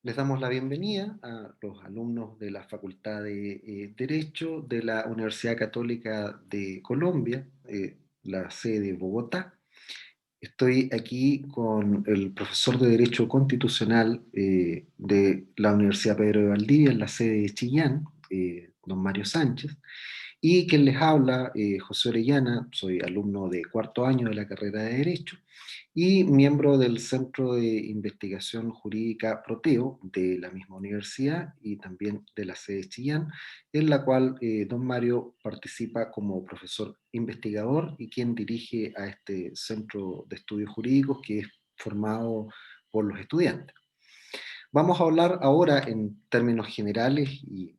Les damos la bienvenida a los alumnos de la Facultad de Derecho de la Universidad Católica de Colombia, la sede de Bogotá. Estoy aquí con el profesor de Derecho Constitucional de la Universidad Pedro de Valdivia, en la sede de Chillán, don Mario Sánchez, y quien les habla, José Orellana. Soy alumno de cuarto año de la carrera de Derecho y miembro del Centro de Investigación Jurídica Proteo de la misma universidad y también de la sede de Chillán, en la cual don Mario participa como profesor investigador y quien dirige a este Centro de Estudios Jurídicos que es formado por los estudiantes. Vamos a hablar ahora en términos generales y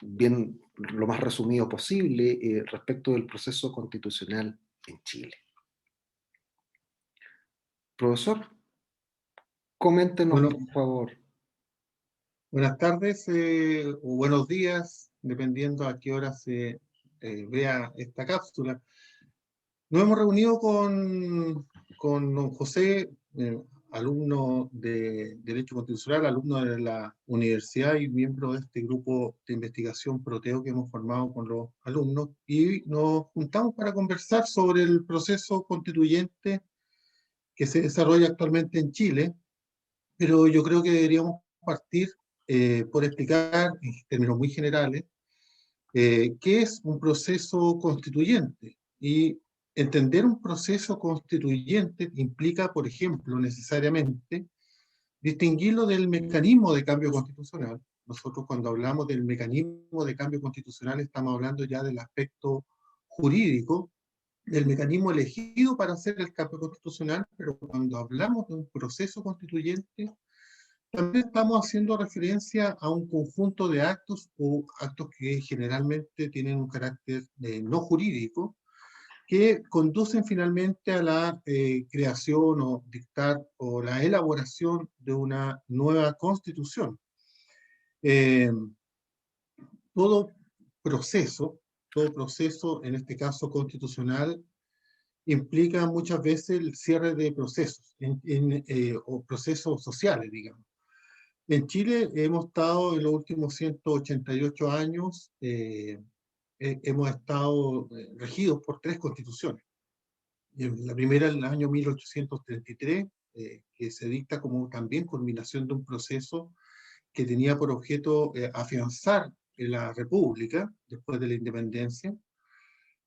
bien lo más resumido posible respecto del proceso constitucional en Chile. Profesor, coméntenos, Bueno, por favor. buenas tardes o buenos días, dependiendo a qué hora se vea esta cápsula. Nos hemos reunido con don José, alumno de Derecho Constitucional, alumno de la universidad y miembro de este grupo de investigación Proteo que hemos formado con los alumnos, y nos juntamos para conversar sobre el proceso constituyente que se desarrolla actualmente en Chile. Pero yo creo que deberíamos partir por explicar, en términos muy generales, qué es un proceso constituyente. Y entender un proceso constituyente implica, por ejemplo, necesariamente, distinguirlo del mecanismo de cambio constitucional. Nosotros cuando hablamos del mecanismo de cambio constitucional estamos hablando ya del aspecto jurídico, del mecanismo elegido para hacer el cambio constitucional, pero cuando hablamos de un proceso constituyente, también estamos haciendo referencia a un conjunto de actos o actos que generalmente tienen un carácter no jurídico, que conducen finalmente a la creación o dictar o la elaboración de una nueva constitución. Eh, todo proceso, todo proceso, en este caso constitucional, implica muchas veces el cierre de procesos o procesos sociales, digamos. En Chile hemos estado en los últimos 188 años, hemos estado regidos por tres constituciones. La primera en el año 1833, que se dicta como también culminación de un proceso que tenía por objeto afianzar la República después de la independencia.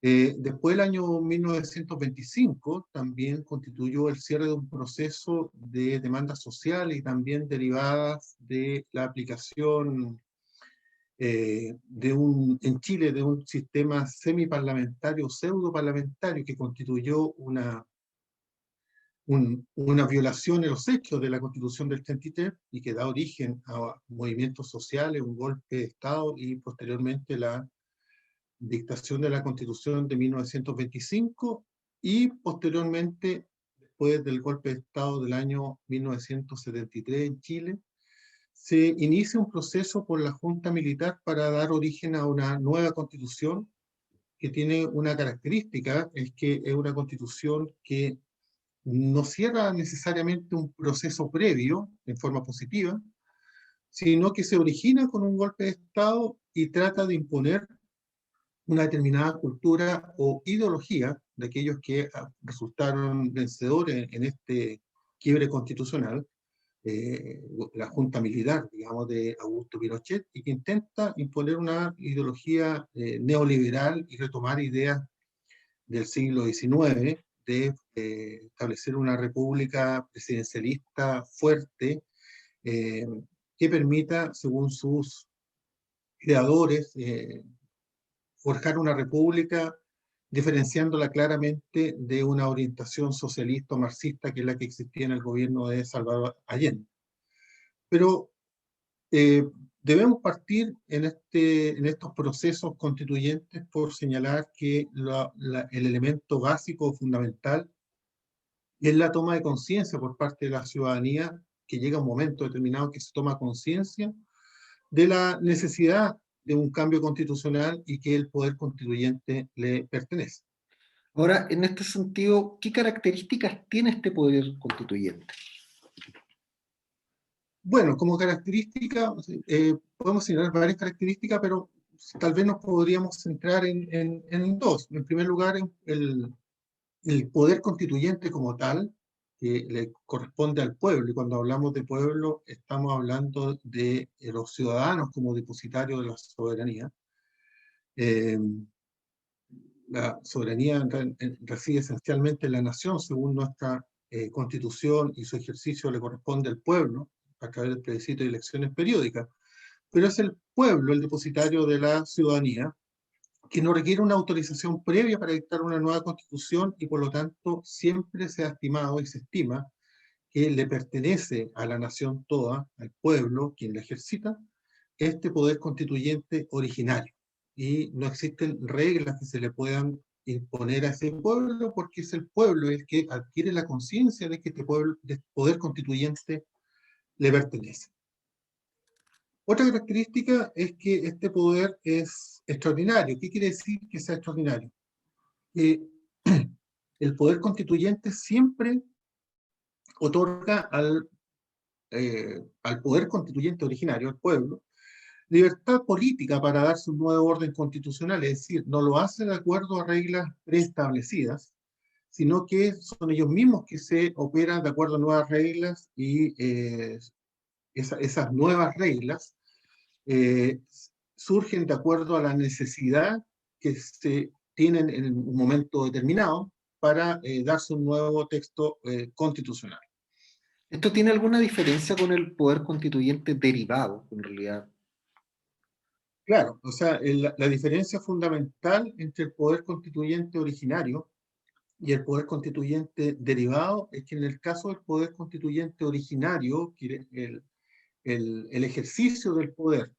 Después del año 1925 también constituyó el cierre de un proceso de demandas sociales y también derivadas de la aplicación en Chile de un sistema semiparlamentario, pseudo-parlamentario, que constituyó una violación en los hechos de la Constitución del 33 y que da origen a movimientos sociales, un golpe de Estado y posteriormente la dictación de la Constitución de 1925 y posteriormente, después del golpe de Estado del año 1973 en Chile, se inicia un proceso por la Junta Militar para dar origen a una nueva constitución que tiene una característica, es que es una constitución que no cierra necesariamente un proceso previo en forma positiva, sino que se origina con un golpe de Estado y trata de imponer una determinada cultura o ideología de aquellos que resultaron vencedores en este quiebre constitucional, la Junta Militar, digamos, de Augusto Pinochet, y que intenta imponer una ideología neoliberal y retomar ideas del siglo XIX de establecer una república presidencialista fuerte eh, que permita, según sus creadores, forjar una república diferenciándola claramente de una orientación socialista o marxista que es la que existía en el gobierno de Salvador Allende. Pero eh, debemos partir en estos procesos constituyentes por señalar que el elemento básico, fundamental, es la toma de conciencia por parte de la ciudadanía, que llega un momento determinado que se toma conciencia de la necesidad de un cambio constitucional y que el poder constituyente le pertenece. Ahora, en este sentido, ¿qué características tiene este poder constituyente? Bueno, como característica, podemos señalar varias características, pero tal vez nos podríamos centrar en dos. En primer lugar, el poder constituyente como tal, que le corresponde al pueblo, y cuando hablamos de pueblo estamos hablando de los ciudadanos como depositarios de la soberanía. Eh, la soberanía reside esencialmente en la nación, según nuestra constitución, y su ejercicio le corresponde al pueblo a través del plebiscito y elecciones periódicas. Pero es el pueblo el depositario de la ciudadanía, que no requiere una autorización previa para dictar una nueva constitución, y por lo tanto siempre se ha estimado y se estima que le pertenece a la nación toda, al pueblo, quien la ejercita, este poder constituyente originario. Y no existen reglas que se le puedan imponer a ese pueblo, porque es el pueblo el que adquiere la conciencia de que este pueblo, de este poder constituyente le pertenece. Otra característica es que este poder es extraordinario. ¿Qué quiere decir que sea extraordinario? Que el poder constituyente siempre otorga al poder constituyente originario, al pueblo, libertad política para darse un nuevo orden constitucional, es decir, no lo hace de acuerdo a reglas preestablecidas, sino que son ellos mismos que se operan de acuerdo a nuevas reglas, y esas nuevas reglas eh, surgen de acuerdo a la necesidad que se tienen en un momento determinado para darse un nuevo texto constitucional. ¿Esto tiene alguna diferencia con el poder constituyente derivado, en realidad? Claro, o sea, la diferencia fundamental entre el poder constituyente originario y el poder constituyente derivado es que en el caso del poder constituyente originario, el ejercicio del poder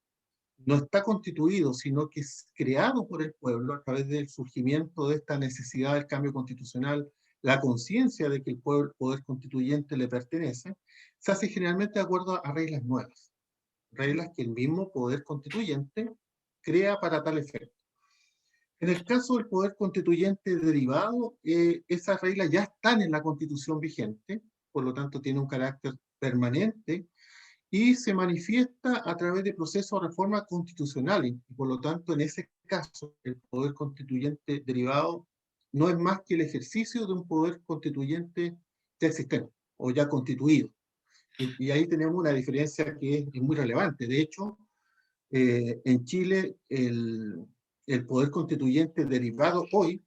no está constituido, sino que es creado por el pueblo a través del surgimiento de esta necesidad del cambio constitucional, la conciencia de que el poder constituyente le pertenece, se hace generalmente de acuerdo a reglas nuevas, reglas que el mismo poder constituyente crea para tal efecto. En el caso del poder constituyente derivado, esas reglas ya están en la constitución vigente, por lo tanto tiene un carácter permanente, y se manifiesta a través de procesos de reforma constitucional, y por lo tanto en ese caso el poder constituyente derivado no es más que el ejercicio de un poder constituyente ya existente o ya constituido. Y ahí tenemos una diferencia que es muy relevante. De hecho, en Chile el poder constituyente derivado hoy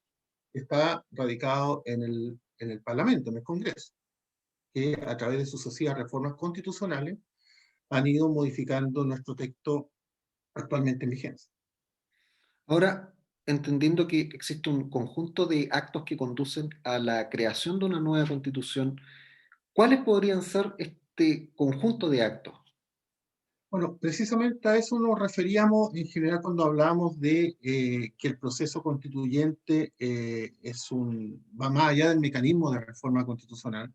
está radicado en el Parlamento, en el Congreso, que a través de sucesivas reformas constitucionales han ido modificando nuestro texto actualmente en vigencia. Ahora, entendiendo que existe un conjunto de actos que conducen a la creación de una nueva constitución, ¿cuáles podrían ser este conjunto de actos? Bueno, precisamente a eso nos referíamos en general cuando hablábamos de que el proceso constituyente va más allá del mecanismo de reforma constitucional,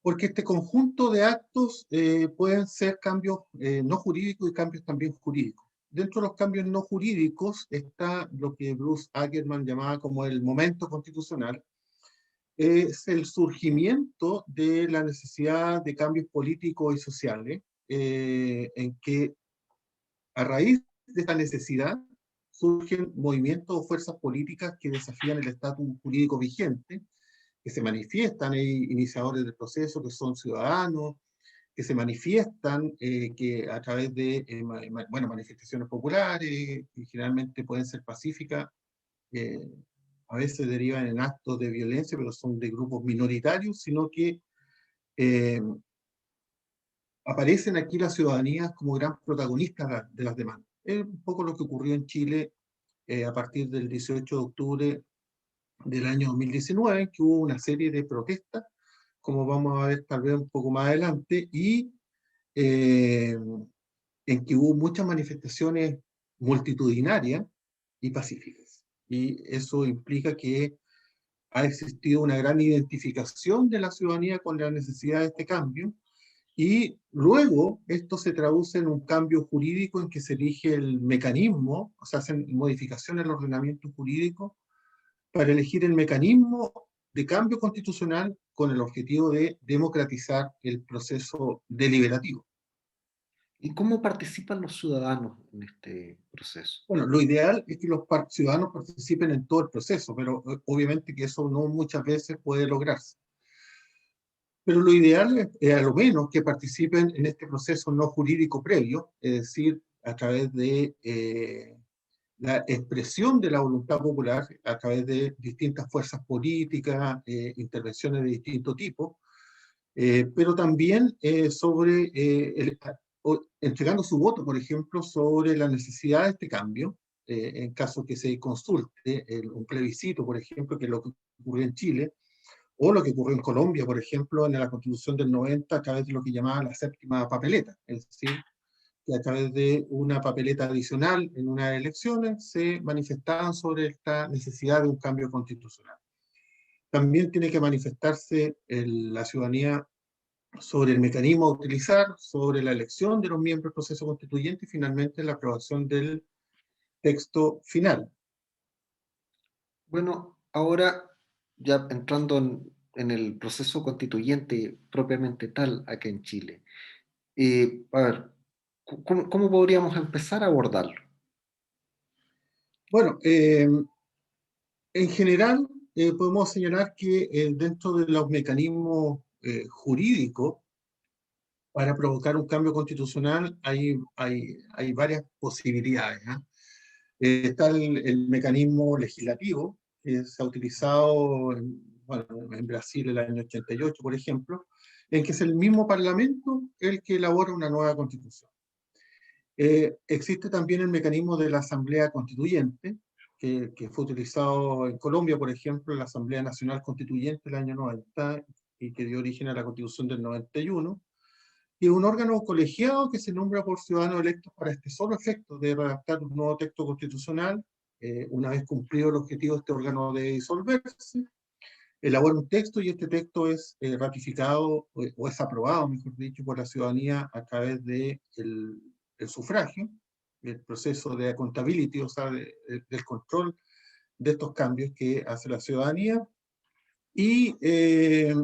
porque este conjunto de actos pueden ser cambios no jurídicos y cambios también jurídicos. Dentro de los cambios no jurídicos está lo que Bruce Ackerman llamaba como el momento constitucional, es el surgimiento de la necesidad de cambios políticos y sociales, en que a raíz de esta necesidad surgen movimientos o fuerzas políticas que desafían el estatus jurídico vigente, que se manifiestan iniciadores del proceso, que son ciudadanos, que se manifiestan que a través de bueno, manifestaciones populares, que generalmente pueden ser pacíficas, eh, a veces derivan en actos de violencia, pero son de grupos minoritarios, sino que eh, aparecen aquí las ciudadanías como gran protagonistas de las demandas. Es un poco lo que ocurrió en Chile a partir del 18 de octubre del año 2019, que hubo una serie de protestas, como vamos a ver tal vez un poco más adelante, y eh, en que hubo muchas manifestaciones multitudinarias y pacíficas. Y eso implica que ha existido una gran identificación de la ciudadanía con la necesidad de este cambio, y luego esto se traduce en un cambio jurídico en que se elige el mecanismo, o sea, hacen modificaciones al ordenamiento jurídico para elegir el mecanismo de cambio constitucional con el objetivo de democratizar el proceso deliberativo. ¿Y cómo participan los ciudadanos en este proceso? Bueno, lo ideal es que los ciudadanos participen en todo el proceso, pero obviamente que eso no muchas veces puede lograrse. Pero lo ideal es a lo menos que participen en este proceso no jurídico previo, es decir, a través de la expresión de la voluntad popular, a través de distintas fuerzas políticas, intervenciones de distinto tipo, pero también sobre entregando su voto, por ejemplo, sobre la necesidad de este cambio, en caso que se consulte un plebiscito, por ejemplo, que es lo que ocurrió en Chile, o lo que ocurrió en Colombia, por ejemplo, en la Constitución del 90, a través de lo que llamaban la séptima papeleta, es decir, que a través de una papeleta adicional en unas elecciones se manifestaban sobre esta necesidad de un cambio constitucional. También tiene que manifestarse la ciudadanía sobre el mecanismo a utilizar, sobre la elección de los miembros del proceso constituyente y finalmente la aprobación del texto final. Bueno, ahora ya entrando en el proceso constituyente propiamente tal aquí en Chile, a ver, ¿cómo podríamos empezar a abordarlo? Bueno, en general podemos señalar que dentro de los mecanismos jurídicos para provocar un cambio constitucional hay varias posibilidades, ¿eh? Está el mecanismo legislativo, que se ha utilizado bueno, en Brasil el año 88, por ejemplo, en que es el mismo Parlamento el que elabora una nueva constitución. Existe también el mecanismo de la Asamblea Constituyente, que fue utilizado en Colombia, por ejemplo, la Asamblea Nacional Constituyente del año 90 y que dio origen a la Constitución del 91, y es un órgano colegiado que se nombra por ciudadanos electos para este solo efecto de redactar un nuevo texto constitucional. Una vez cumplido el objetivo, este órgano de disolverse, elabora un texto y este texto es ratificado o es aprobado, mejor dicho, por la ciudadanía a través de el sufragio, el proceso de accountability, o sea, del control de estos cambios que hace la ciudadanía. Y eh,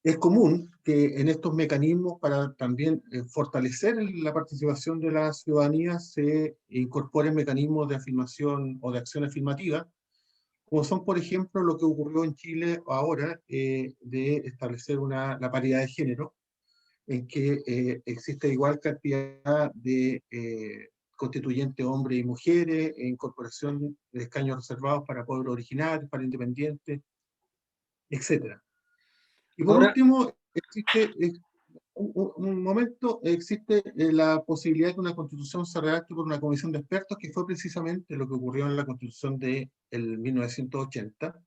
es común que en estos mecanismos, para también fortalecer la participación de la ciudadanía, se incorporen mecanismos de afirmación o de acción afirmativa, como son, por ejemplo, lo que ocurrió en Chile ahora, de establecer la paridad de género, en que existe igual cantidad de constituyentes hombres y mujeres, e incorporación de escaños reservados para pueblos originarios, para independientes, etcétera. Y por Ahora, último, existe un momento, existe la posibilidad de que una constitución se redacte por una comisión de expertos, que fue precisamente lo que ocurrió en la constitución de 1980,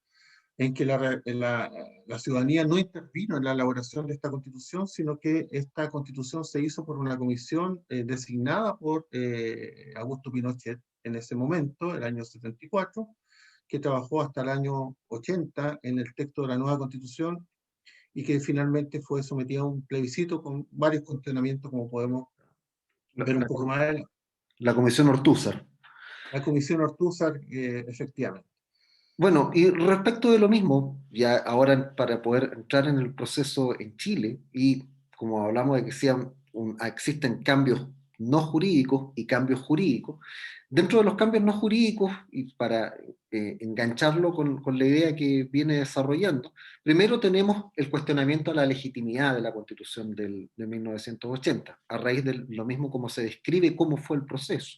en que la ciudadanía no intervino en la elaboración de esta constitución, sino que esta constitución se hizo por una comisión designada por Augusto Pinochet en ese momento, el año 74, que trabajó hasta el año 80 en el texto de la nueva constitución y que finalmente fue sometida a un plebiscito con varios cuestionamientos, como podemos la, ver un la- poco más adelante. la Comisión Ortúzar. La Comisión Ortúzar, efectivamente. Bueno, y respecto de lo mismo, ya ahora para poder entrar en el proceso en Chile, y como hablamos de que existen cambios no jurídicos y cambios jurídicos, dentro de los cambios no jurídicos, y para engancharlo con la idea que viene desarrollando, primero tenemos el cuestionamiento a la legitimidad de la Constitución de 1980, a raíz de lo mismo como se describe cómo fue el proceso.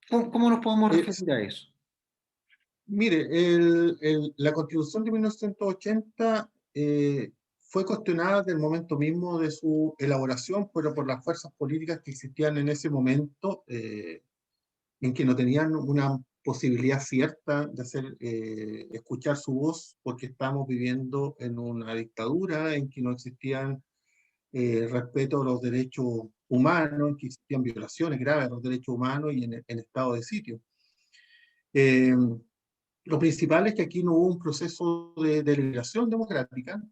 ¿Cómo nos podemos Eh, referir a eso? Mire, la Constitución de 1980 fue cuestionada desde el momento mismo de su elaboración, pero por las fuerzas políticas que existían en ese momento, en que no tenían una posibilidad cierta de hacer escuchar su voz, porque estábamos viviendo en una dictadura en que no existían respeto a los derechos humanos, en que existían violaciones graves a los derechos humanos y en estado de sitio. Eh, lo principal es que aquí no hubo un proceso de deliberación democrática.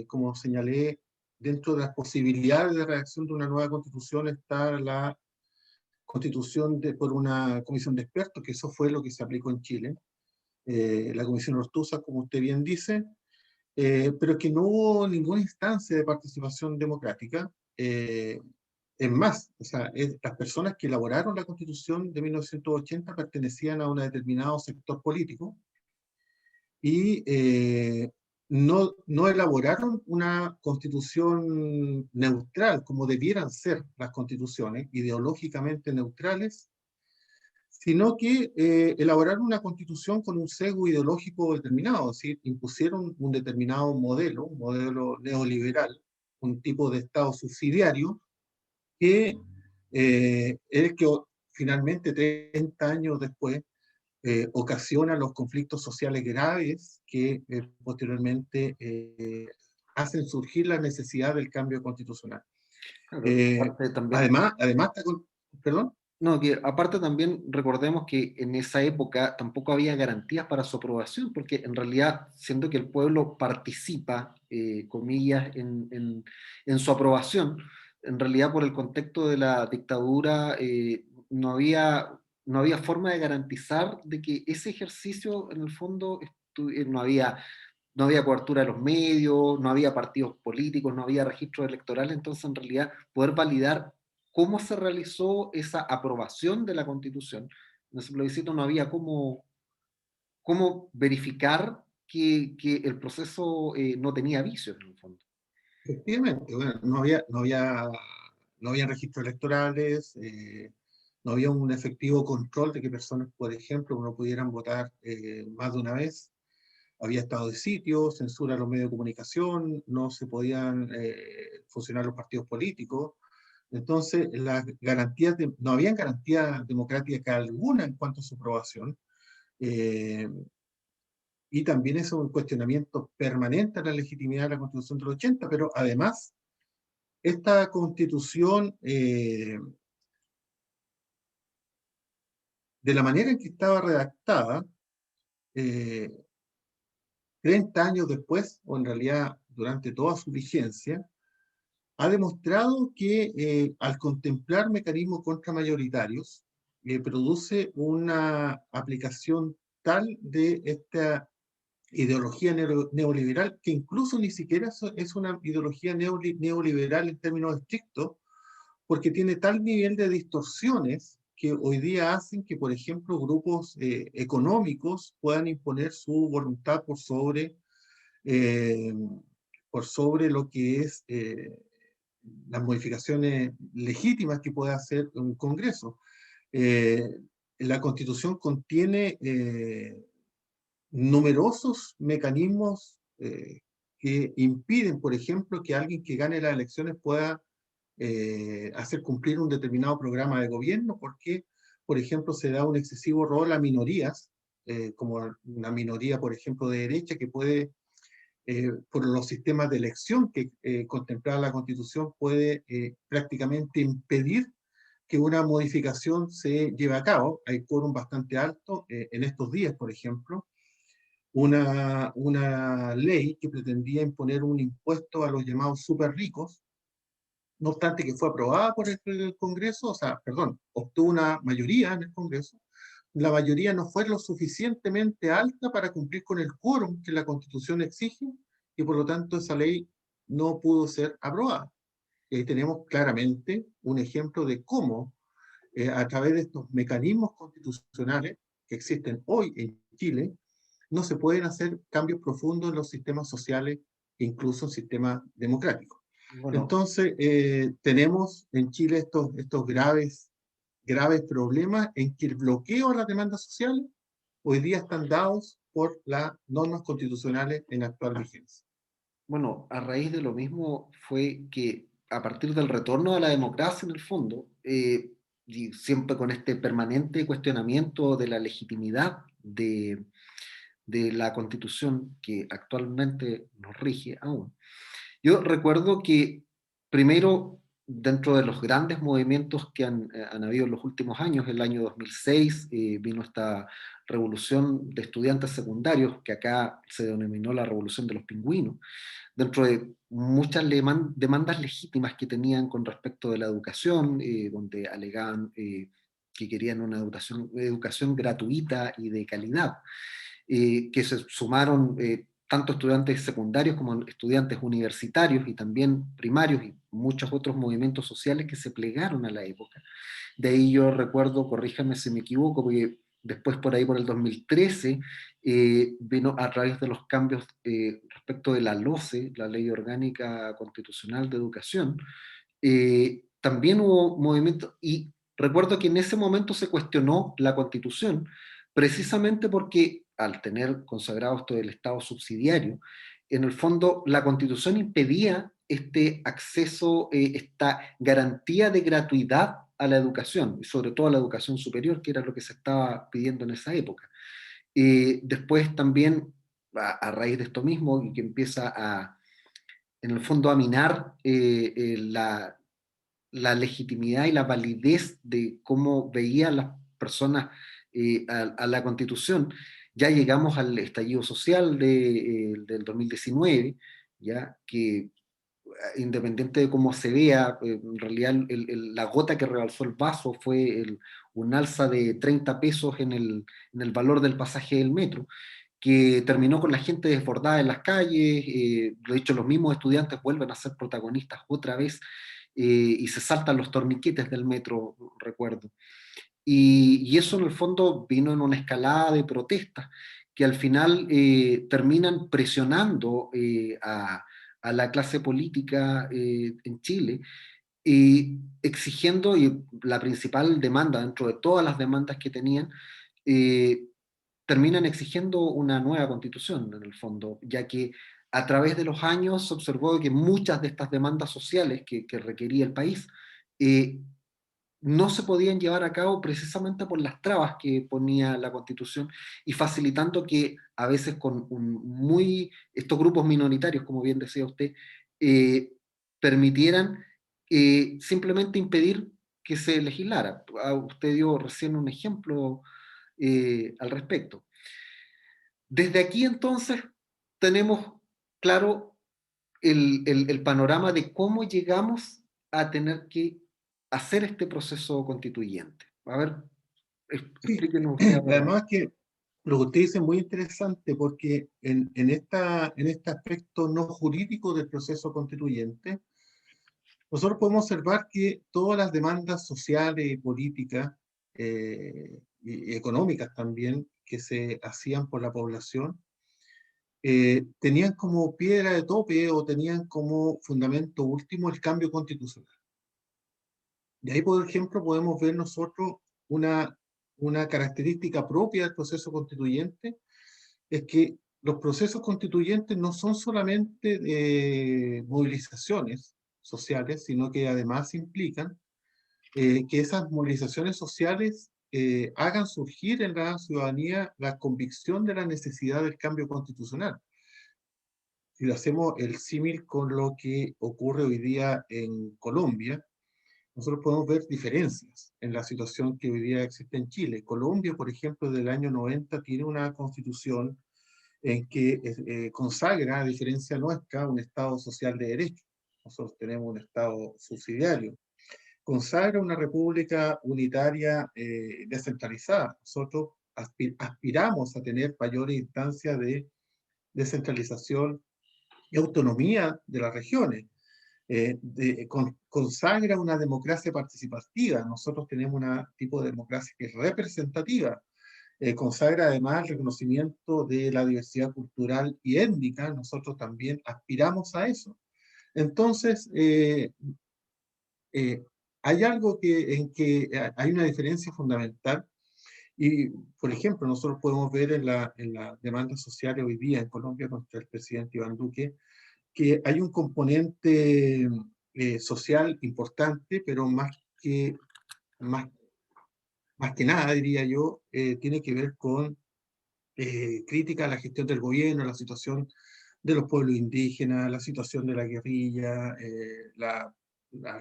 Como señalé, dentro de las posibilidades de redacción de una nueva constitución está la constitución por una comisión de expertos, que eso fue lo que se aplicó en Chile. la Comisión Ortúzar, como usted bien dice, pero que no hubo ninguna instancia de participación democrática. Es más, o sea, las personas que elaboraron la Constitución de 1980 pertenecían a un determinado sector político y no elaboraron una constitución neutral como debieran ser las constituciones, ideológicamente neutrales, sino que elaboraron una constitución con un sesgo ideológico determinado, es decir, impusieron un determinado modelo, un modelo neoliberal, un tipo de Estado subsidiario, que es el que finalmente 30 años después ocasiona los conflictos sociales graves que posteriormente hacen surgir la necesidad del cambio constitucional. Claro, aparte también, Además, perdón. no, que aparte también recordemos que en esa época tampoco había garantías para su aprobación, porque en realidad, siendo que el pueblo participa, comillas, en su aprobación, en realidad por el contexto de la dictadura no había forma de garantizar de que ese ejercicio en el fondo no había cobertura de los medios, no había partidos políticos, no había registro electoral, entonces en realidad poder validar cómo se realizó esa aprobación de la Constitución. En ese plebiscito no había cómo verificar que el proceso no tenía vicios en el fondo. Efectivamente, bueno, no había registros electorales, no había un efectivo control de que personas, por ejemplo, no pudieran votar más de una vez. Había estado de sitio, censura a los medios de comunicación, no se podían funcionar los partidos políticos. Entonces, no habían garantías democráticas alguna en cuanto a su aprobación. eh, y también es un cuestionamiento permanente a la legitimidad de la Constitución del 80, pero además, esta Constitución, de la manera en que estaba redactada, eh, 30 años después, o en realidad durante toda su vigencia, ha demostrado que al contemplar mecanismos contramayoritarios, produce una aplicación tal de esta ideología neoliberal, que incluso ni siquiera es una ideología neoliberal en términos estrictos, porque tiene tal nivel de distorsiones que hoy día hacen que, por ejemplo, grupos económicos puedan imponer su voluntad eh, por sobre lo que es las modificaciones legítimas que puede hacer un Congreso. Eh, la Constitución contiene numerosos mecanismos que impiden, por ejemplo, que alguien que gane las elecciones pueda hacer cumplir un determinado programa de gobierno, porque, por ejemplo, se da un excesivo rol a minorías, como una minoría, por ejemplo, de derecha, que puede, por los sistemas de elección que contemplaba la Constitución, puede prácticamente impedir que una modificación se lleve a cabo. Hay quórum bastante alto en estos días, por ejemplo, una ley que pretendía imponer un impuesto a los llamados super ricos, no obstante que fue aprobada por el Congreso, o sea, perdón, obtuvo una mayoría en el Congreso, la mayoría no fue lo suficientemente alta para cumplir con el quórum que la Constitución exige y por lo tanto esa ley no pudo ser aprobada. Y ahí tenemos claramente un ejemplo de cómo a través de estos mecanismos constitucionales que existen hoy en Chile, no se pueden hacer cambios profundos en los sistemas sociales, incluso en sistemas democráticos. Bueno, Entonces, tenemos en Chile estos graves problemas en que el bloqueo a las demandas sociales hoy día están dados por las normas constitucionales en actual vigencia. bueno, a raíz de lo mismo fue que a partir del retorno de la democracia en el fondo, y siempre con este permanente cuestionamiento de la legitimidad de la constitución que actualmente nos rige aún. Yo recuerdo que primero, dentro de los grandes movimientos que han habido en los últimos años, el año 2006 vino esta revolución de estudiantes secundarios, que acá se denominó la revolución de los pingüinos, dentro de muchas demandas legítimas que tenían con respecto de la educación, donde alegaban que querían una educación gratuita y de calidad. que se sumaron tanto estudiantes secundarios como estudiantes universitarios y también primarios y muchos otros movimientos sociales que se plegaron a la época. De ahí yo recuerdo, corríjame si me equivoco, porque después por ahí por el 2013 vino a través de los cambios respecto de la LOCE, la Ley Orgánica Constitucional de Educación, también hubo movimientos, y recuerdo que en ese momento se cuestionó la Constitución, precisamente porque al tener consagrado esto del Estado subsidiario, en el fondo la Constitución impedía este acceso, esta garantía de gratuidad a la educación, y sobre todo a la educación superior, que era lo que se estaba pidiendo en esa época. Después también, a raíz de esto mismo, y que empieza en el fondo a minar la legitimidad y la validez de cómo veían las personas a la Constitución. Ya llegamos al estallido social del 2019, ya que independiente de cómo se vea, en realidad la gota que rebalsó el vaso fue un alza de 30 pesos en el valor del pasaje del metro, que terminó con la gente desbordada en las calles. De hecho los mismos estudiantes vuelven a ser protagonistas otra vez, y se saltan los torniquetes del metro, recuerdo. Y eso en el fondo vino en una escalada de protestas que al final terminan presionando a la clase política en Chile, exigiendo, y la principal demanda dentro de todas las demandas que tenían, eh, terminan exigiendo una nueva constitución en el fondo, ya que a través de los años se observó que muchas de estas demandas sociales que requería el país eh, no se podían llevar a cabo precisamente por las trabas que ponía la Constitución y facilitando que a veces con estos grupos minoritarios, como bien decía usted, eh, permitieran simplemente impedir que se legislara. Usted dio recién un ejemplo al respecto. Desde aquí entonces tenemos claro el panorama de cómo llegamos a tener que hacer este proceso constituyente. A ver, Sí, explíquenos usted. A ver. además que lo que usted dice es muy interesante porque en este aspecto no jurídico del proceso constituyente, nosotros podemos observar que todas las demandas sociales y políticas y económicas también que se hacían por la población tenían como piedra de tope o tenían como fundamento último el cambio constitucional. Y ahí, por ejemplo, podemos ver nosotros una, una característica propia del proceso constituyente, es que los procesos constituyentes no son solamente movilizaciones sociales, sino que además implican que esas movilizaciones sociales hagan surgir en la ciudadanía la convicción de la necesidad del cambio constitucional. Si lo hacemos el símil con lo que ocurre hoy día en Colombia, nosotros podemos ver diferencias en la situación que hoy día existe en Chile. Colombia, por ejemplo, del año 90 tiene una constitución en que consagra, a diferencia nuestra, un Estado social de derecho. Nosotros tenemos un Estado subsidiario. Consagra una república unitaria descentralizada. Nosotros aspiramos a tener mayores instancias de descentralización y autonomía de las regiones. Consagra una democracia participativa. Nosotros tenemos un tipo de democracia que es representativa. Consagra además el reconocimiento de la diversidad cultural y étnica. Nosotros también aspiramos a eso. Entonces, eh, hay algo en que hay una diferencia fundamental y, por ejemplo, nosotros podemos ver en la demanda social hoy día en Colombia contra el presidente Iván Duque que hay un componente social importante, pero más, más que nada, diría yo, tiene que ver con crítica a la gestión del gobierno, la situación de los pueblos indígenas, la situación de la guerrilla, la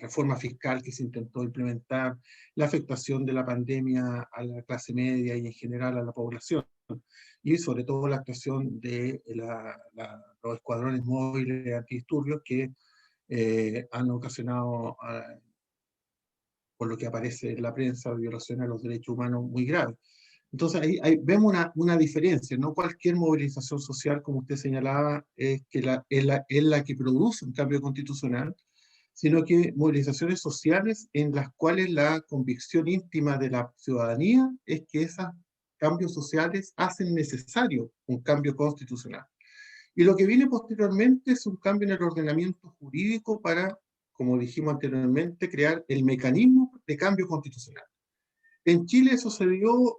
reforma fiscal que se intentó implementar, la afectación de la pandemia a la clase media y en general a la población, y sobre todo la actuación de los escuadrones móviles antidisturbios que han ocasionado, por lo que aparece en la prensa, violaciones a los derechos humanos muy graves. Entonces ahí vemos una diferencia. No cualquier movilización social, como usted señalaba, es la que produce un cambio constitucional, sino que movilizaciones sociales en las cuales la convicción íntima de la ciudadanía es que esos cambios sociales hacen necesario un cambio constitucional. Y lo que viene posteriormente es un cambio en el ordenamiento jurídico para, como dijimos anteriormente, crear el mecanismo de cambio constitucional. En Chile eso se dio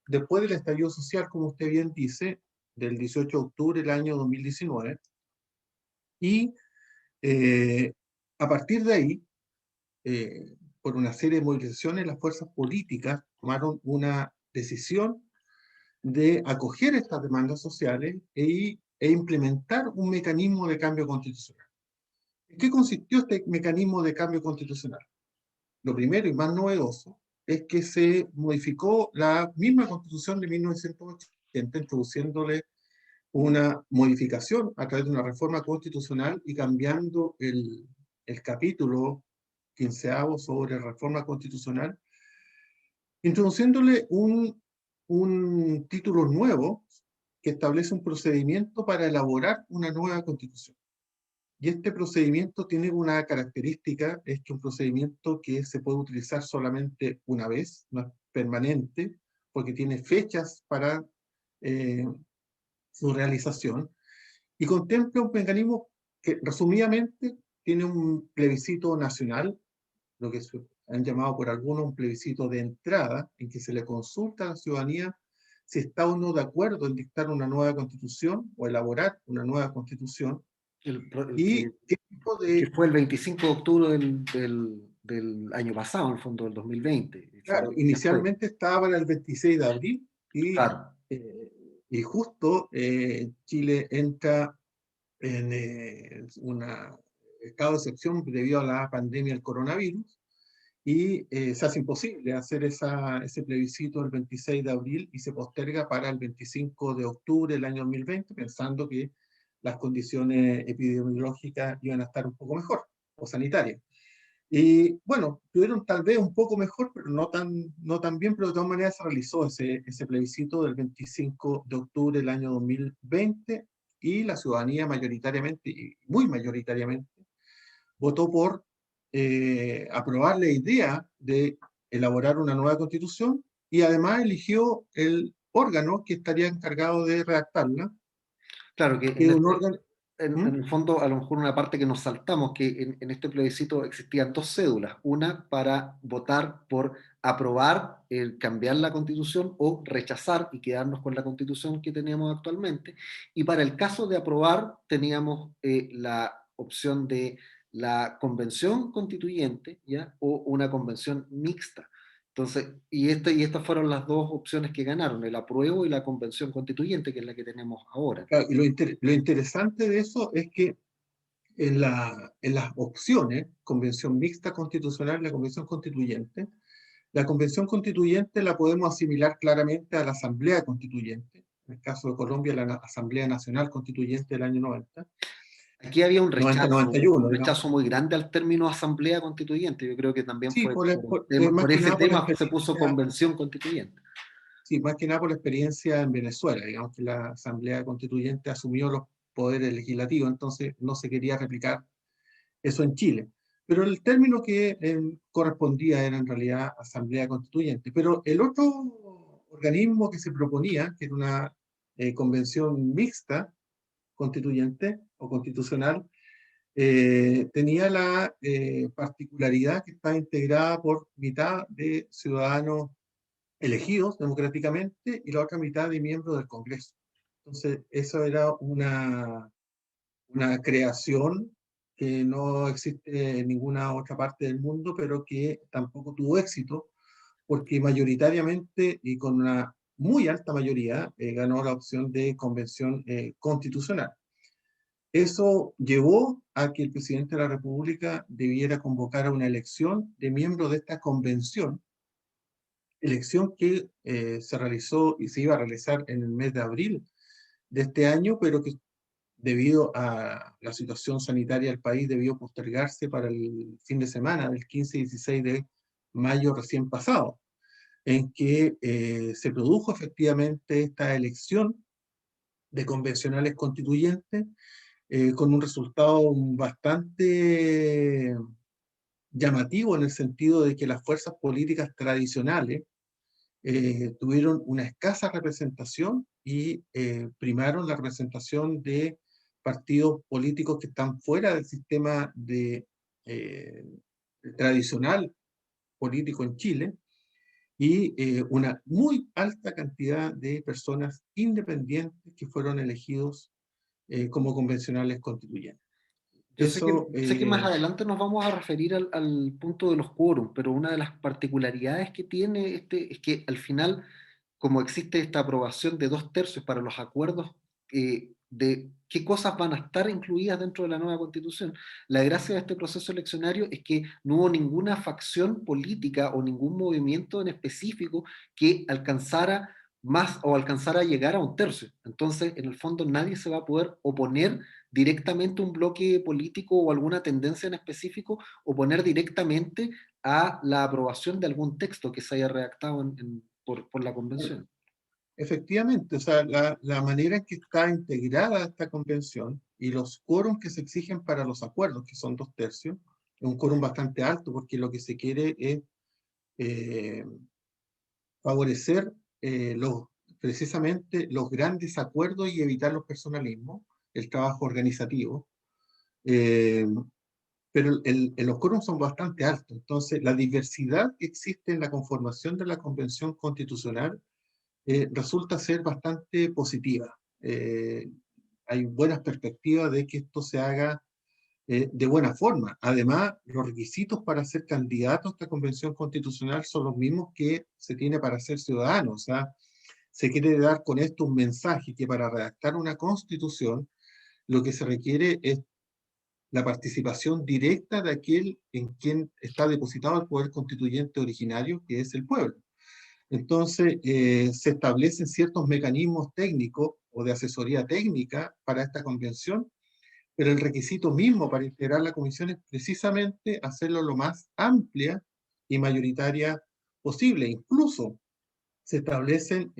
después del estallido social, como usted bien dice, del 18 de octubre del año 2019, y eh, a partir de ahí, por una serie de movilizaciones, las fuerzas políticas tomaron una decisión de acoger estas demandas sociales e implementar un mecanismo de cambio constitucional. ¿En qué consistió este mecanismo de cambio constitucional? Lo primero y más novedoso es que se modificó la misma Constitución de 1980, introduciéndole una modificación a través de una reforma constitucional y cambiando el capítulo quinceavo sobre reforma constitucional, introduciéndole un título nuevo que establece un procedimiento para elaborar una nueva constitución. Y este procedimiento tiene una característica, es que un procedimiento que se puede utilizar solamente una vez, no es permanente, porque tiene fechas para eh, su realización, y contempla un mecanismo que resumidamente tiene un plebiscito nacional, lo que se han llamado por algunos un plebiscito de entrada, en que se le consulta a la ciudadanía si está o no de acuerdo en dictar una nueva constitución o elaborar una nueva constitución, El y qué tipo que de... fue el 25 de octubre del año pasado, en el fondo del 2020. Claro, Ya fue. inicialmente estaba para el 26 de abril Claro. eh, y justo Chile entra en un estado de excepción debido a la pandemia del coronavirus y se hace imposible hacer ese plebiscito el 26 de abril y se posterga para el 25 de octubre del año 2020, pensando que las condiciones epidemiológicas iban a estar un poco mejor o sanitarias. Y bueno, tuvieron tal vez un poco mejor, pero no tan bien, pero de todas maneras se realizó ese plebiscito del 25 de octubre del año 2020 y la ciudadanía mayoritariamente, y muy mayoritariamente, votó por aprobar la idea de elaborar una nueva constitución y además eligió el órgano que estaría encargado de redactarla, Claro que que es un órgano... en ¿Mm? el fondo, a lo mejor una parte que nos saltamos, que en este plebiscito existían dos cédulas, una para votar por aprobar, cambiar la constitución o rechazar y quedarnos con la constitución que teníamos actualmente, y para el caso de aprobar teníamos la opción de la convención constituyente, ¿ya? O una convención mixta. Entonces, y estas fueron las dos opciones que ganaron, el apruebo y la convención constituyente, que es la que tenemos ahora. Claro, y lo interesante de eso es que en las opciones, convención mixta constitucional, la la convención constituyente la podemos asimilar claramente a la asamblea constituyente, en el caso de Colombia, la Asamblea Nacional Constituyente del año 90, Aquí había 90-91, un digamos. rechazo muy grande al término asamblea constituyente. Yo creo que también Sí, fue más por que ese nada por la tema se puso experiencia, convención constituyente. sí, más que nada por la experiencia en Venezuela, digamos que la Asamblea Constituyente asumió los poderes legislativos, entonces no se quería replicar eso en Chile. Pero el término que correspondía era en realidad Asamblea Constituyente. Pero el otro organismo que se proponía, que era una convención mixta constituyente o constitucional, tenía la particularidad que estaba integrada por mitad de ciudadanos elegidos democráticamente y la otra mitad de miembros del Congreso. Entonces, eso era una creación que no existe en ninguna otra parte del mundo, pero que tampoco tuvo éxito, porque mayoritariamente y con una muy alta mayoría ganó la opción de convención constitucional. Eso llevó a que el presidente de la República debiera convocar a una elección de miembros de esta convención, elección que se realizó y se iba a realizar en el mes de abril de este año, pero que debido a la situación sanitaria del país debió postergarse para el fin de semana del 15 y 16 de mayo recién pasado. en que se produjo efectivamente esta elección de convencionales constituyentes con un resultado bastante llamativo en el sentido de que las fuerzas políticas tradicionales tuvieron una escasa representación y primaron la representación de partidos políticos que están fuera del sistema eh, tradicional político en Chile y una muy alta cantidad de personas independientes que fueron elegidos como convencionales constituyentes. Yo Eso, sé que más adelante nos vamos a referir al punto de los quórums, pero una de las particularidades que tiene este es que al final, como existe esta aprobación de 2/3 para los acuerdos de qué cosas van a estar incluidas dentro de la nueva constitución, la gracia de este proceso eleccionario es que no hubo ninguna facción política o ningún movimiento en específico que alcanzara más o alcanzara a llegar a 1/3. Entonces, en el fondo, nadie se va a poder oponer directamente un bloque político o alguna tendencia en específico o poner directamente a la aprobación de algún texto que se haya redactado por la convención. efectivamente, o sea, la manera en que está integrada esta convención y los quórums que se exigen para los acuerdos, que son 2/3, es un quórum bastante alto porque lo que se quiere es eh, favorecer precisamente los grandes acuerdos y evitar los personalismos, el trabajo organizativo. Eh, pero los quórums son bastante altos, entonces la diversidad que existe en la conformación de la Convención Constitucional resulta ser bastante positiva. Hay buenas perspectivas de que esto se haga de buena forma. Además, los requisitos para ser candidato a esta convención constitucional son los mismos que se tiene para ser ciudadano. O sea, se quiere dar con esto un mensaje que para redactar una constitución lo que se requiere es la participación directa de aquel en quien está depositado el poder constituyente originario, que es el pueblo. Entonces, se establecen ciertos mecanismos técnicos o de asesoría técnica para esta convención, pero el requisito mismo para integrar la comisión es precisamente hacerlo lo más amplia y mayoritaria posible. Incluso se establecen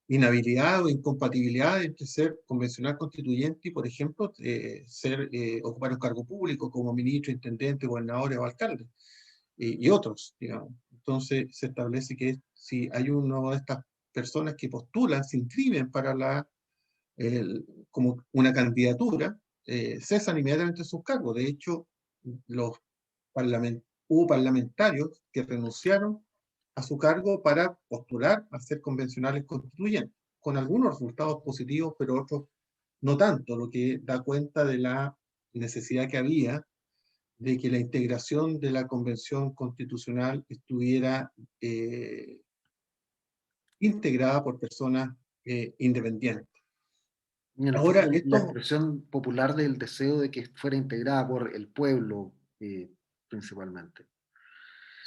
inhabilidad o incompatibilidad entre ser convencional constituyente y, por ejemplo, ocupar un cargo público como ministro, intendente, gobernador o alcalde, y otros, digamos. Entonces se establece que si hay una de estas personas que postulan, se inscriben para como una candidatura, cesan inmediatamente sus cargos. De hecho, los hubo parlamentarios que renunciaron a su cargo para postular a ser convencionales constituyentes, con algunos resultados positivos, pero otros no tanto, lo que da cuenta de la necesidad que había de que la integración de la convención constitucional estuviera integrada por personas independientes. Y en el Ahora, fondo, la esto expresión popular del deseo de que fuera integrada por el pueblo, principalmente.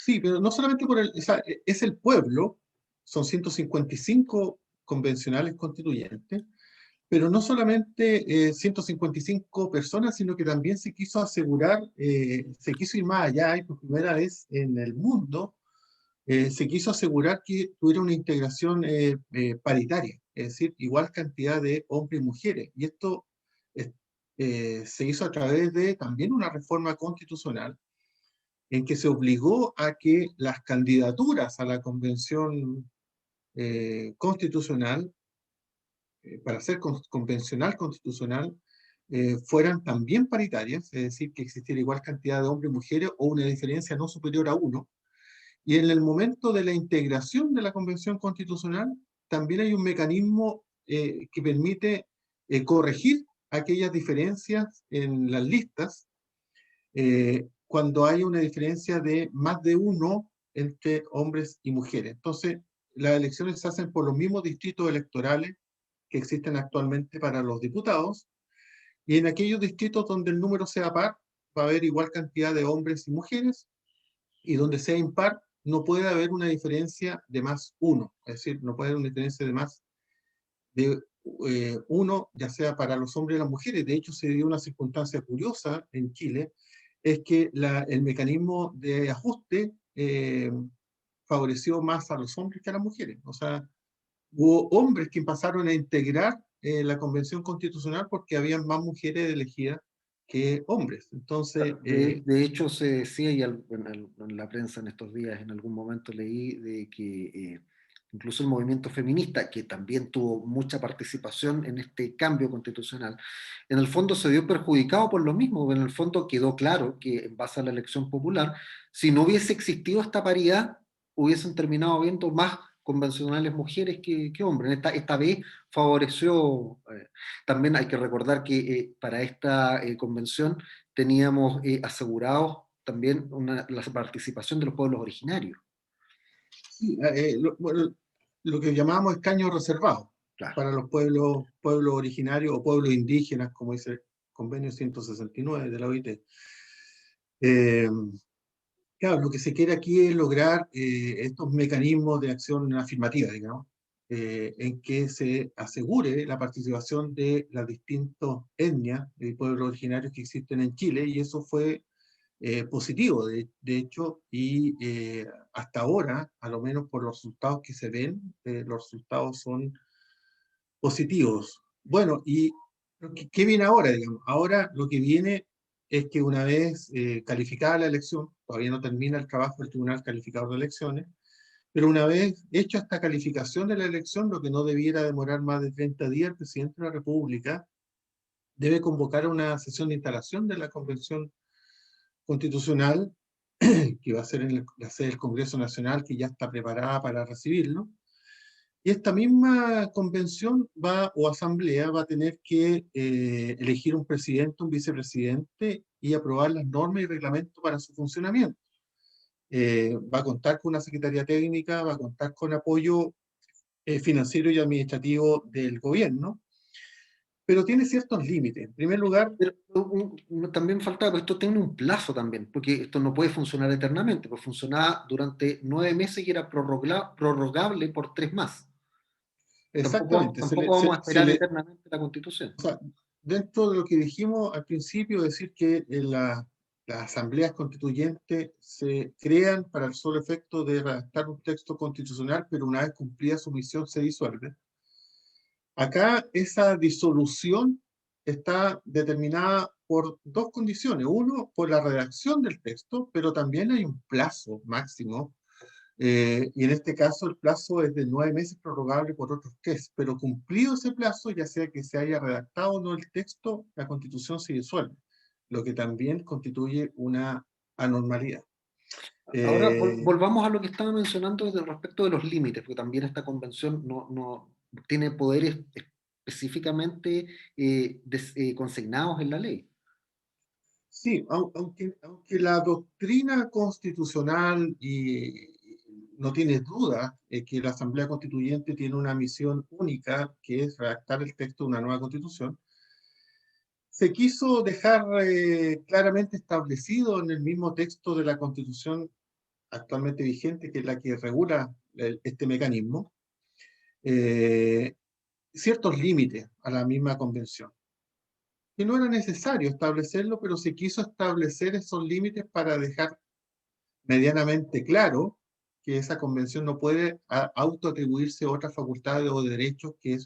sí, pero no solamente o sea, es el pueblo, son 155 convencionales constituyentes, pero no solamente 155 personas, sino que también se quiso asegurar, se quiso ir más allá y por primera vez en el mundo se quiso asegurar que tuviera una integración paritaria, es decir, igual cantidad de hombres y mujeres. Y esto eh, se hizo a través de también una reforma constitucional en que se obligó a que las candidaturas a la convención constitucional, para ser convencional constitucional, fueran también paritarias, es decir, que existiera igual cantidad de hombres y mujeres o una diferencia no superior a uno. Y en el momento de la integración de la Convención Constitucional, también hay un mecanismo que permite corregir aquellas diferencias en las listas cuando hay una diferencia de más de uno entre hombres y mujeres. Entonces, las elecciones se hacen por los mismos distritos electorales que existen actualmente para los diputados, y en aquellos distritos donde el número sea par, va a haber igual cantidad de hombres y mujeres, y donde sea impar, no puede haber una diferencia de más uno, es decir, no puede haber una diferencia de más de uno, ya sea para los hombres y las mujeres. De hecho, se dio una circunstancia curiosa en Chile, es que el mecanismo de ajuste favoreció más a los hombres que a las mujeres. O sea, hubo hombres que pasaron a integrar la Convención Constitucional porque había más mujeres elegidas que hombres. Entonces, De hecho, se decía, y en la prensa en estos días, en algún momento leí, de que incluso el movimiento feminista, que también tuvo mucha participación en este cambio constitucional, en el fondo se vio perjudicado por lo mismo. En el fondo quedó claro que, en base a la elección popular, si no hubiese existido esta paridad, hubiesen terminado viendo más convencionales mujeres que hombres. Esta vez favoreció, también hay que recordar que para esta convención teníamos asegurados también la participación de los pueblos originarios. sí, bueno, lo que llamábamos escaños reservados Claro. para los pueblos originarios o pueblos indígenas, como dice el convenio 169 de la OIT. Eh, claro, lo que se quiere aquí es lograr estos mecanismos de acción afirmativa, digamos, en que se asegure la participación de las distintas etnias y pueblos originarios que existen en Chile, y eso fue positivo, de hecho, y hasta ahora, a lo menos por los resultados que se ven, los resultados son positivos. Bueno, ¿y qué viene ahora, digamos? Ahora lo que viene es que una vez calificada la elección, todavía no termina el trabajo del Tribunal Calificador de Elecciones, pero una vez hecha esta calificación de la elección, lo que no debiera demorar más de 30 días, el presidente de la República debe convocar una sesión de instalación de la Convención Constitucional, que va a ser en la sede del Congreso Nacional, que ya está preparada para recibirlo. Y esta misma convención o asamblea va a tener que elegir un presidente, un vicepresidente y aprobar las normas y reglamentos para su funcionamiento. Va a contar con una secretaría técnica, va a contar con apoyo financiero y administrativo del gobierno, pero tiene ciertos límites. En primer lugar, Pero también falta, pues esto tiene un plazo también, porque esto no puede funcionar eternamente, pues funcionaba durante 9 meses y era prorrogable por 3 más. Tampoco, exactamente, tampoco vamos a esperar eternamente la Constitución. o sea, dentro de lo que dijimos al principio, decir que las asambleas constituyentes se crean para el solo efecto de redactar un texto constitucional, pero una vez cumplida su misión se disuelve. Acá esa disolución está determinada por dos condiciones. Uno, por la redacción del texto, pero también hay un plazo máximo, y en este caso el plazo es de 9 meses, prorrogable por otros 3, pero cumplido ese plazo, ya sea que se haya redactado o no el texto, la Constitución se disuelve, lo que también constituye una anormalidad. Ahora Eh, volvamos a lo que estaba mencionando respecto de los límites, porque también esta convención no tiene poderes específicamente consignados en la ley. sí, aunque la doctrina constitucional no tiene duda que la Asamblea Constituyente tiene una misión única, que es redactar el texto de una nueva constitución, se quiso dejar claramente establecido en el mismo texto de la Constitución actualmente vigente, que es la que regula este mecanismo, eh, ciertos límites a la misma convención. Que no era necesario establecerlo, pero se quiso establecer esos límites para dejar medianamente claro que esa convención no puede autoatribuirse otras facultades o derechos que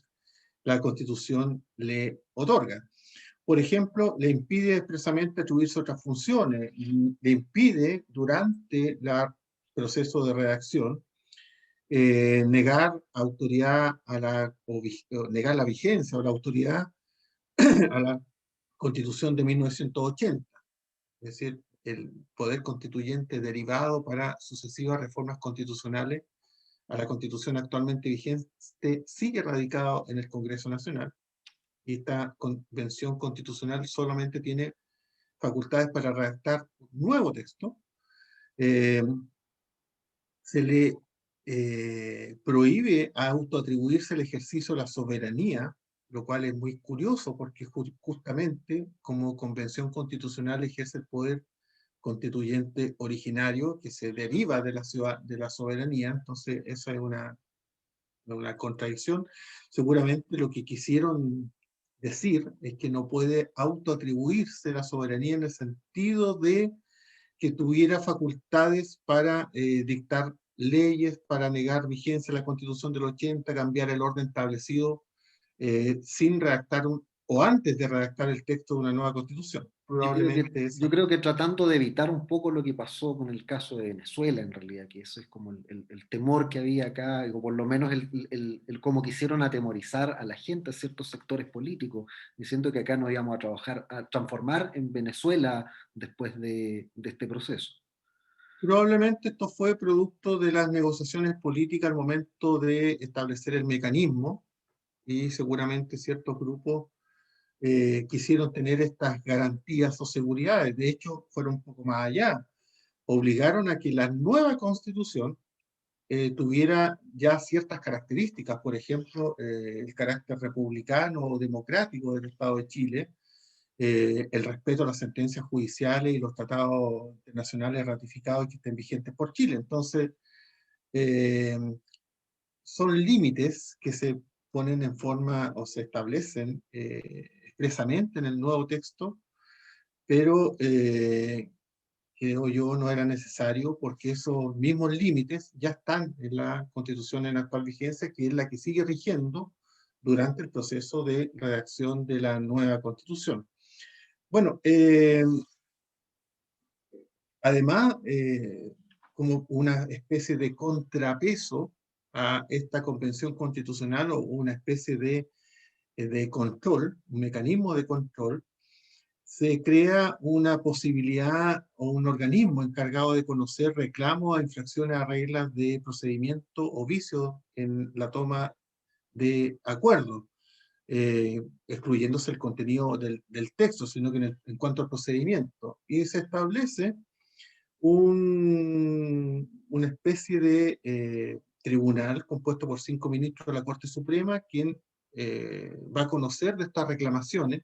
la Constitución le otorga. Por ejemplo, le impide expresamente atribuirse otras funciones, le impide durante el proceso de redacción negar autoridad o negar la vigencia o la autoridad a la Constitución de 1980, es decir, el poder constituyente derivado para sucesivas reformas constitucionales a la Constitución actualmente vigente sigue radicado en el Congreso Nacional, y esta convención constitucional solamente tiene facultades para redactar un nuevo texto. eh, Se le prohíbe autoatribuirse el ejercicio de la soberanía, lo cual es muy curioso porque justamente como convención constitucional ejerce el poder constituyente originario que se deriva de la soberanía, entonces eso es una contradicción. Seguramente lo que quisieron decir es que no puede autoatribuirse la soberanía en el sentido de que tuviera facultades para dictar leyes para negar vigencia a la Constitución del 80, cambiar el orden establecido sin redactar o antes de redactar el texto de una nueva Constitución. Probablemente Yo esa. creo que tratando de evitar un poco lo que pasó con el caso de Venezuela, en realidad, que eso es como el temor que había acá, o por lo menos el cómo quisieron atemorizar a la gente, a ciertos sectores políticos, diciendo que acá no íbamos a trabajar, a transformar en Venezuela después de este proceso. Probablemente esto fue producto de las negociaciones políticas al momento de establecer el mecanismo y seguramente ciertos grupos quisieron tener estas garantías o seguridades. De hecho, fueron un poco más allá. Obligaron a que la nueva constitución tuviera ya ciertas características, por ejemplo, el carácter republicano o democrático del Estado de Chile, el respeto a las sentencias judiciales y los tratados internacionales ratificados que estén vigentes por Chile. Entonces, eh, son límites que se ponen en forma o se establecen expresamente en el nuevo texto, pero creo yo no era necesario porque esos mismos límites ya están en la Constitución en actual vigencia, que es la que sigue rigiendo durante el proceso de redacción de la nueva Constitución. Bueno, además, como una especie de contrapeso a esta convención constitucional o una especie de control, un mecanismo de control, se crea una posibilidad o un organismo encargado de conocer reclamos a infracciones a reglas de procedimiento o vicios en la toma de acuerdos, excluyéndose el contenido del texto, sino que en cuanto al procedimiento. Y se establece una especie de tribunal compuesto por 5 ministros de la Corte Suprema, quien va a conocer de estas reclamaciones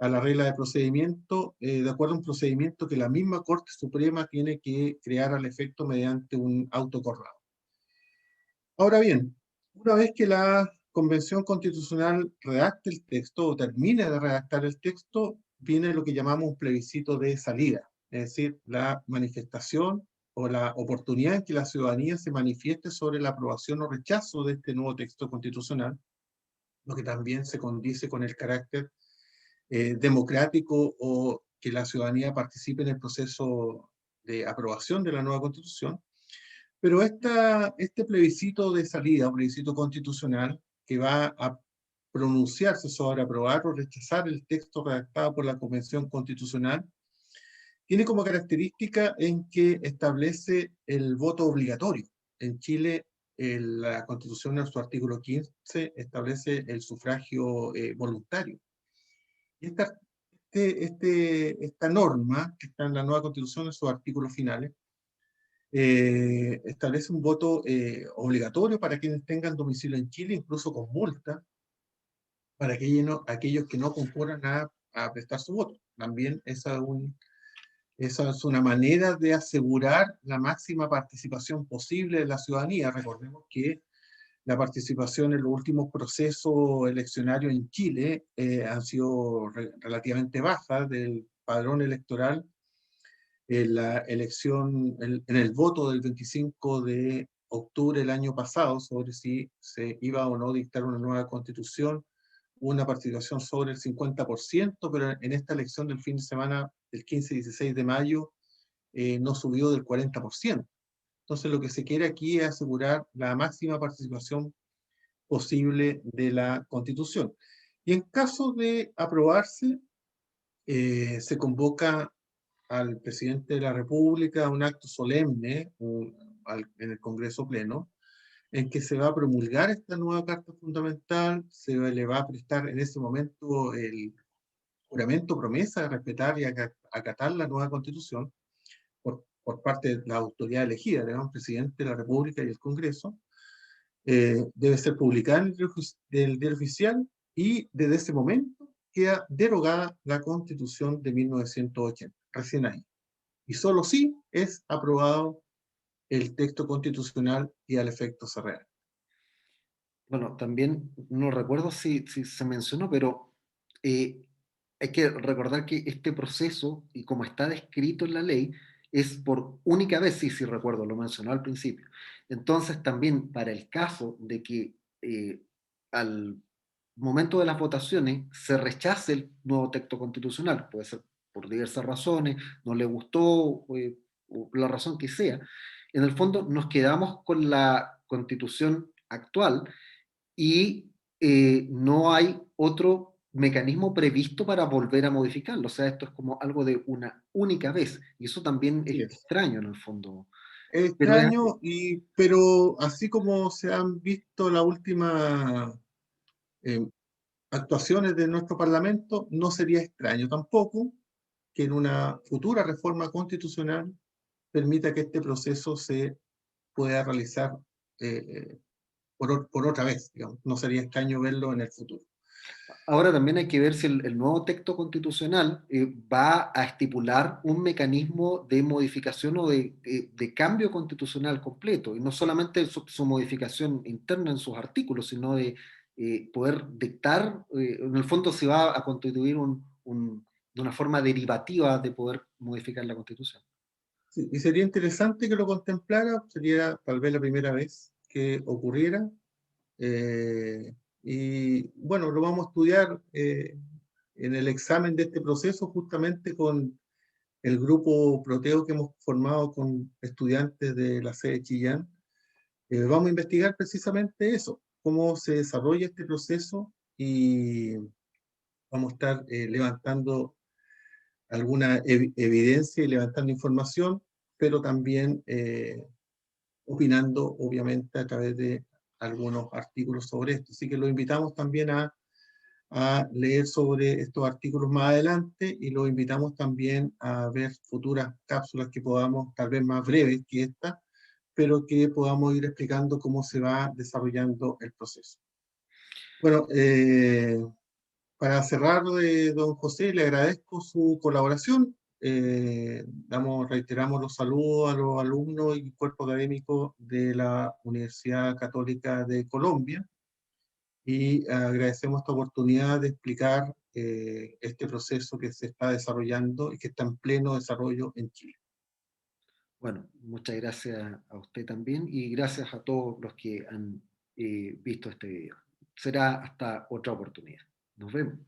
a la regla de procedimiento, de acuerdo a un procedimiento que la misma Corte Suprema tiene que crear al efecto mediante un autocorrado. Ahora bien, una vez que la Convención Constitucional redacte el texto o termine de redactar el texto, viene lo que llamamos un plebiscito de salida, es decir, la manifestación o la oportunidad en que la ciudadanía se manifieste sobre la aprobación o rechazo de este nuevo texto constitucional, lo que también se condice con el carácter democrático o que la ciudadanía participe en el proceso de aprobación de la nueva constitución. Pero este plebiscito de salida, un plebiscito constitucional que va a pronunciarse sobre aprobar o rechazar el texto redactado por la Convención Constitucional, tiene como característica en que establece el voto obligatorio. En Chile, la Constitución en su artículo 15 establece el sufragio voluntario. Y esta norma, que está en la nueva Constitución en sus artículos finales, establece un voto obligatorio para quienes tengan domicilio en Chile, incluso con multa, para aquellos que no concurran a prestar su voto. También esa es una manera de asegurar la máxima participación posible de la ciudadanía. Recordemos que la participación en los últimos procesos eleccionarios en Chile han sido relativamente bajas del padrón electoral en la elección, en el voto del 25 de octubre del año pasado sobre si se iba o no a dictar una nueva constitución, una participación sobre el 50%, pero en esta elección del fin de semana, del 15 y 16 de mayo, no subió del 40%. Entonces lo que se quiere aquí es asegurar la máxima participación posible de la Constitución. Y en caso de aprobarse, se convoca al presidente de la República a un acto solemne en el Congreso Pleno, en que se va a promulgar esta nueva Carta Fundamental, le va a prestar en ese momento el juramento promesa de respetar y acatar la nueva Constitución por parte de la autoridad elegida, digamos, presidente de la República y el Congreso. Debe ser publicada en el diario oficial y desde ese momento queda derogada la Constitución de 1980, recién ahí. Y solo si es aprobado el texto constitucional y al efecto se redacta. Bueno, también no recuerdo si se mencionó, pero hay que recordar que este proceso, y como está descrito en la ley, es por única vez, sí, sí recuerdo, lo mencionó al principio. Entonces también para el caso de que al momento de las votaciones se rechace el nuevo texto constitucional, puede ser por diversas razones, no le gustó, o la razón que sea, en el fondo nos quedamos con la constitución actual y no hay otro mecanismo previsto para volver a modificarlo. O sea, esto es como algo de una única vez. Y eso también es Así es. extraño en el fondo. Es Pero es, extraño, pero así como se han visto las últimas actuaciones de nuestro Parlamento, no sería extraño tampoco que en una futura reforma constitucional permita que este proceso se pueda realizar por otra vez, digamos. No sería extraño verlo en el futuro. ahora también hay que ver si el nuevo texto constitucional va a estipular un mecanismo de modificación o de cambio constitucional completo, y no solamente su modificación interna en sus artículos, sino de poder dictar, en el fondo se va a constituir de una forma derivativa de poder modificar la constitución. Sí, y sería interesante que lo contemplara, sería tal vez la primera vez que ocurriera. Y bueno, lo vamos a estudiar en el examen de este proceso justamente con el grupo Proteo que hemos formado con estudiantes de la sede de Chillán. Vamos a investigar precisamente eso, cómo se desarrolla este proceso y vamos a estar levantando alguna evidencia y levantando información, pero también opinando, obviamente, a través de algunos artículos sobre esto. Así que los invitamos también a leer sobre estos artículos más adelante y los invitamos también a ver futuras cápsulas que podamos, tal vez más breves que esta, pero que podamos ir explicando cómo se va desarrollando el proceso. Bueno, para cerrar, don José, le agradezco su colaboración. Reiteramos los saludos a los alumnos y cuerpo académico de la Universidad Católica de Colombia y agradecemos esta oportunidad de explicar este proceso que se está desarrollando y que está en pleno desarrollo en Chile. Bueno, muchas gracias a usted también y gracias a todos los que han visto este video. Será hasta otra oportunidad. Nos vemos.